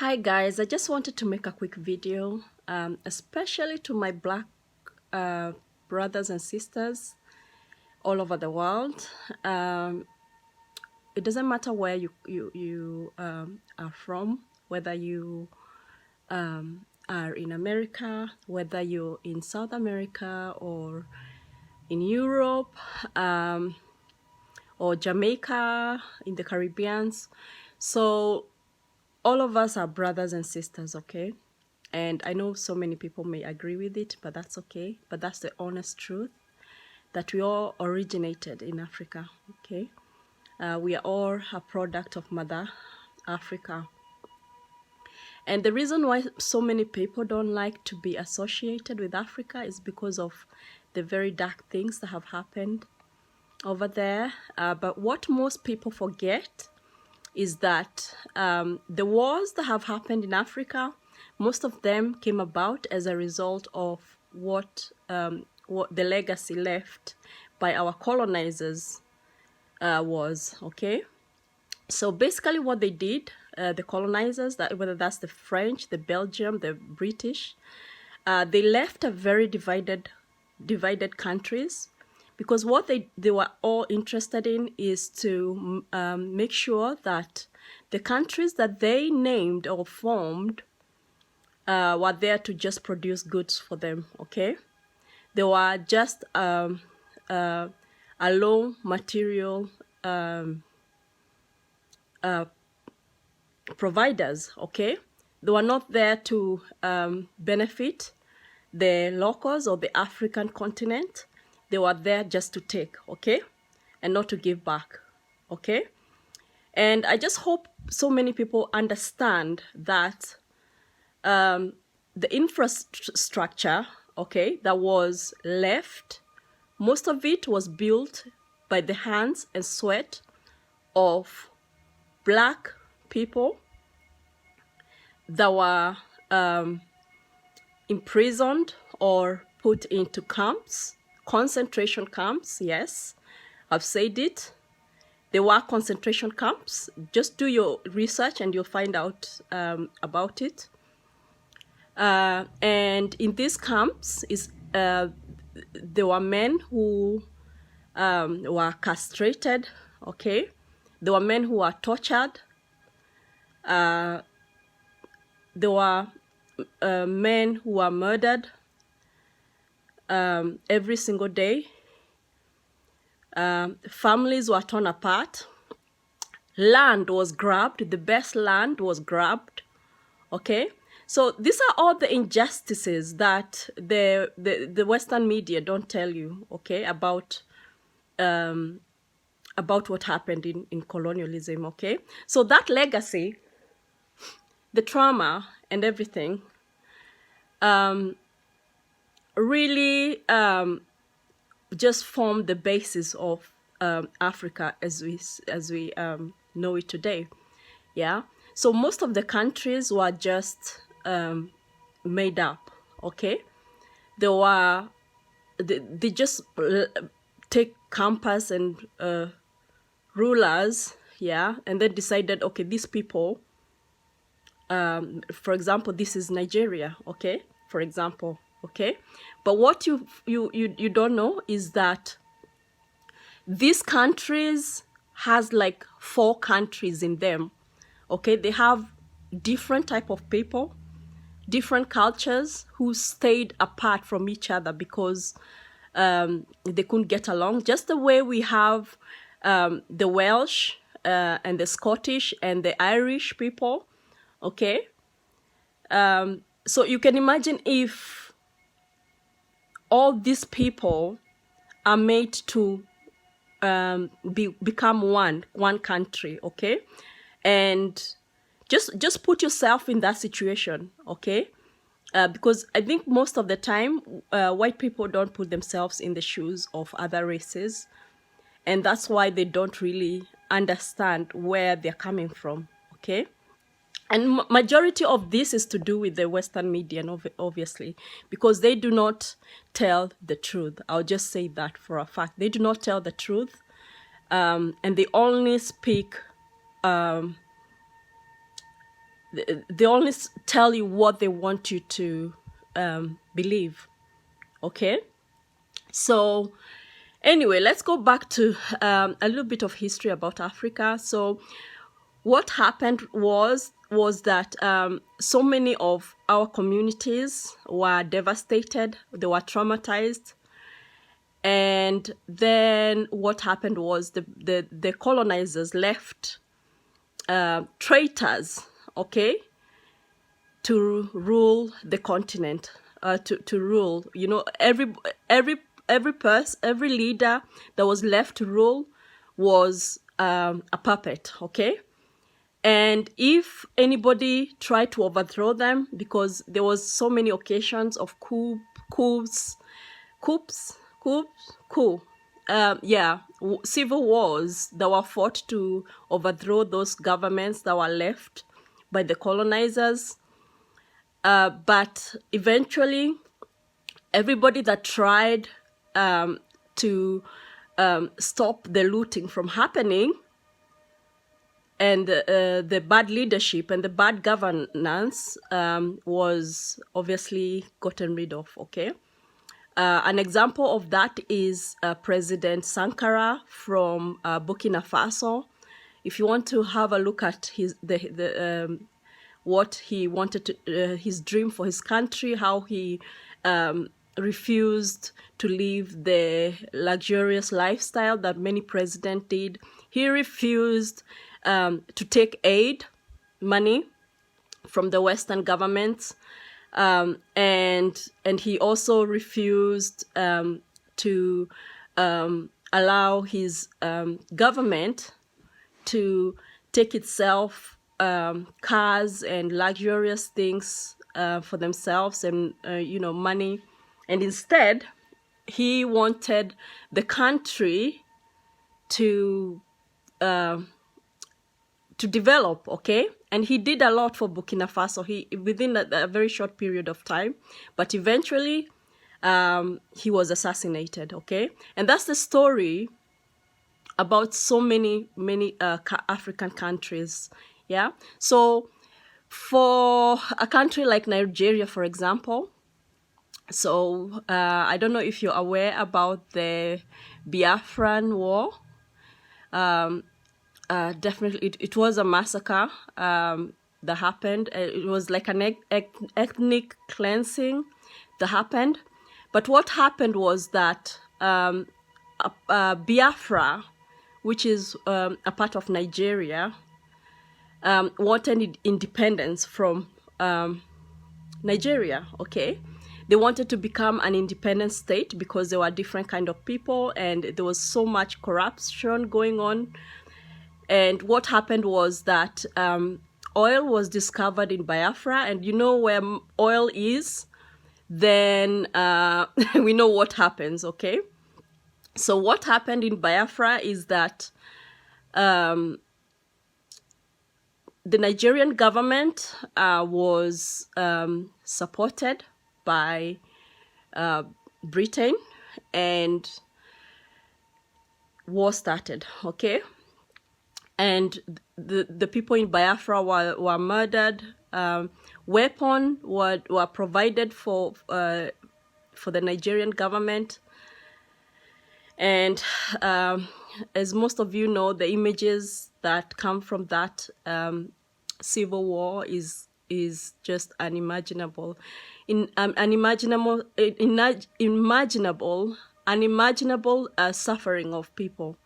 Hi guys, I just wanted to make a quick video, especially to my black brothers and sisters all over the world. It doesn't matter where you are from, whether you are in America, whether you're in South America or in Europe, or Jamaica, in the Caribbean. So all of us are brothers and sisters, okay? And I know so many people may agree with it, but that's okay. But that's the honest truth, that we all originated in Africa, okay? We are all a product of Mother Africa. And the reason why so many people don't like to be associated with Africa is because of the very dark things that have happened over there. But what most people forget is that the wars that have happened in Africa, most of them came about as a result of what the legacy left by our colonizers was, okay? So basically what they did, the colonizers, whether that's the French, the Belgium, the British, they left a very divided countries, because what they were all interested in is to make sure that the countries that they named or formed were there to just produce goods for them, okay? They were just a low material providers, okay? They were not there to benefit the locals or the African continent. They were there just to take, okay? And not to give back, okay? And I just hope so many people understand that the infrastructure, okay, that was left, most of it was built by the hands and sweat of black people that were imprisoned or put into camps, concentration camps. Yes, I've said it. There were concentration camps. Just do your research and you'll find out about it. And in these camps, there were men who were castrated, okay? There were men who were tortured. There were men who were murdered every single day. Families were torn apart. Land was grabbed. The best land was grabbed, okay? So these are all the injustices that the Western media don't tell you, okay, about what happened in colonialism, okay? So that legacy, the trauma and everything, really just formed the basis of Africa as we know it today. Yeah. So most of the countries were just made up. Okay. They just take campers and rulers. Yeah. And then decided, okay, these people, for example, this is Nigeria. Okay. For example. Okay. But what you don't know is that these countries has like 4 countries in them. Okay, they have different type of people, different cultures who stayed apart from each other because they couldn't get along. Just the way we have the Welsh and the Scottish and the Irish people. Okay, so you can imagine if all these people are made to become one country, okay? And just put yourself in that situation, okay? Because I think most of the time, white people don't put themselves in the shoes of other races. And that's why they don't really understand where they're coming from, okay? And majority of this is to do with the Western media, obviously, because they do not tell the truth. I'll just say that for a fact. They do not tell the truth, and they only speak they only tell you what they want you to believe. Okay, so anyway, let's go back to a little bit of history about Africa. So what happened was that so many of our communities were devastated, they were traumatized. And then what happened was the colonizers left traitors, okay, to rule the continent, to rule. You know, every leader that was left to rule was a puppet, okay. And if anybody tried to overthrow them, because there was so many occasions of coups, civil wars that were fought to overthrow those governments that were left by the colonizers. But eventually, everybody that tried to stop the looting from happening, and the bad leadership and the bad governance was obviously gotten rid of, okay? An example of that is President Sankara from Burkina Faso. If you want to have a look at what he wanted to, his dream for his country, how he refused to live the luxurious lifestyle that many presidents did. He refused to take aid money from the Western governments, and he also refused to allow his government to take itself cars and luxurious things for themselves, and money. And instead, he wanted the country to develop, okay? And he did a lot for Burkina Faso within a very short period of time, but eventually he was assassinated, okay? And that's the story about so many African countries, yeah? So for a country like Nigeria, for example, so I don't know if you're aware about the Biafran War. Definitely, it was a massacre that happened. It was like an ethnic cleansing that happened. But what happened was that Biafra, which is a part of Nigeria, wanted independence from Nigeria, okay? They wanted to become an independent state because there were different kind of people and there was so much corruption going on. And what happened was that oil was discovered in Biafra, and you know where oil is, then we know what happens, okay? So what happened in Biafra is that the Nigerian government was supported by Britain, and war started, okay? And the people in Biafra were murdered. Weapons were provided for the Nigerian government. And as most of you know, the images that come from that civil war is just unimaginable, unimaginable suffering of people,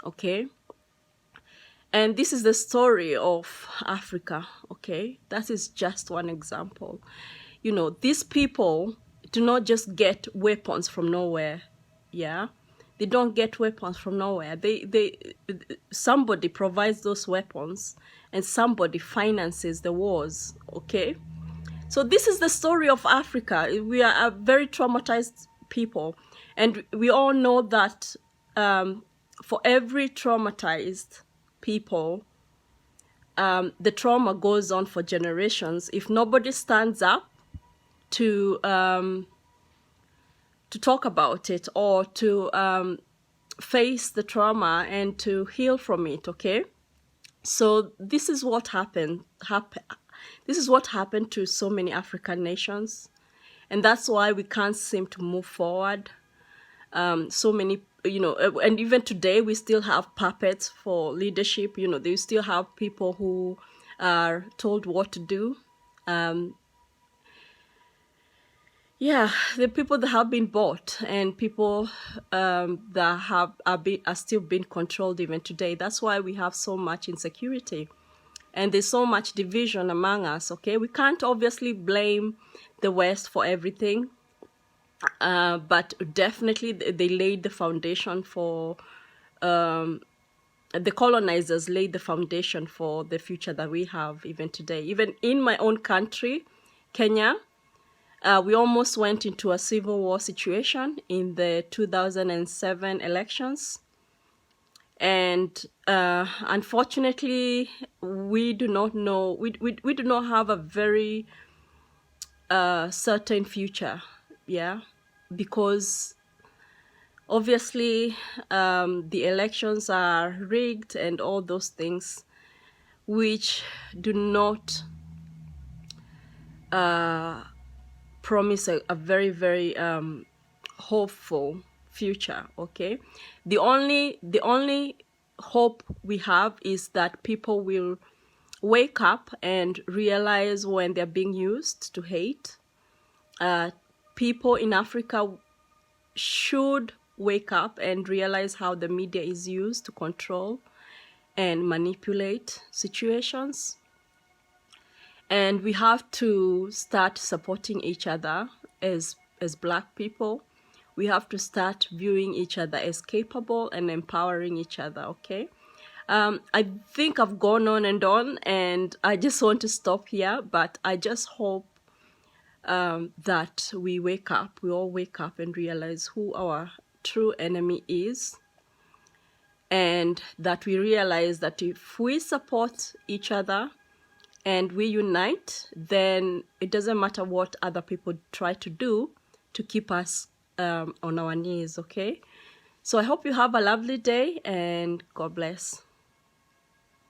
okay? And this is the story of Africa, okay? That is just one example. You know, these people do not just get weapons from nowhere, yeah? They don't get weapons from nowhere. Somebody provides those weapons and somebody finances the wars, okay? So this is the story of Africa. We are a very traumatized people. And we all know that for every traumatized people, the trauma goes on for generations. If nobody stands up to talk about it or to face the trauma and to heal from it, okay? So this is what happened. This is what happened to so many African nations, and that's why we can't seem to move forward. So many, and even today we still have puppets for leadership. They still have people who are told what to do. Yeah, the people that have been bought, and people that are still being controlled even today. That's why we have so much insecurity, and there's so much division among us. Okay, we can't obviously blame the West for everything, but definitely they laid the foundation for the colonizers laid the foundation for the future that we have even today. Even in my own country, Kenya, we almost went into a civil war situation in the 2007 elections. And unfortunately, we do not know, we do not have a very certain future, yeah, because obviously the elections are rigged and all those things, which do not promise a very, very hopeful future. Okay, the only hope we have is that people will wake up and realize when they're being used to hate. People in Africa should wake up and realize how the media is used to control and manipulate situations. And we have to start supporting each other as Black people. We have to start viewing each other as capable and empowering each other, okay? I think I've gone on, and I just want to stop here, but I just hope that we all wake up and realize who our true enemy is, and that we realize that if we support each other and we unite, then it doesn't matter what other people try to do to keep us on our knees, okay? So I hope you have a lovely day, and God bless.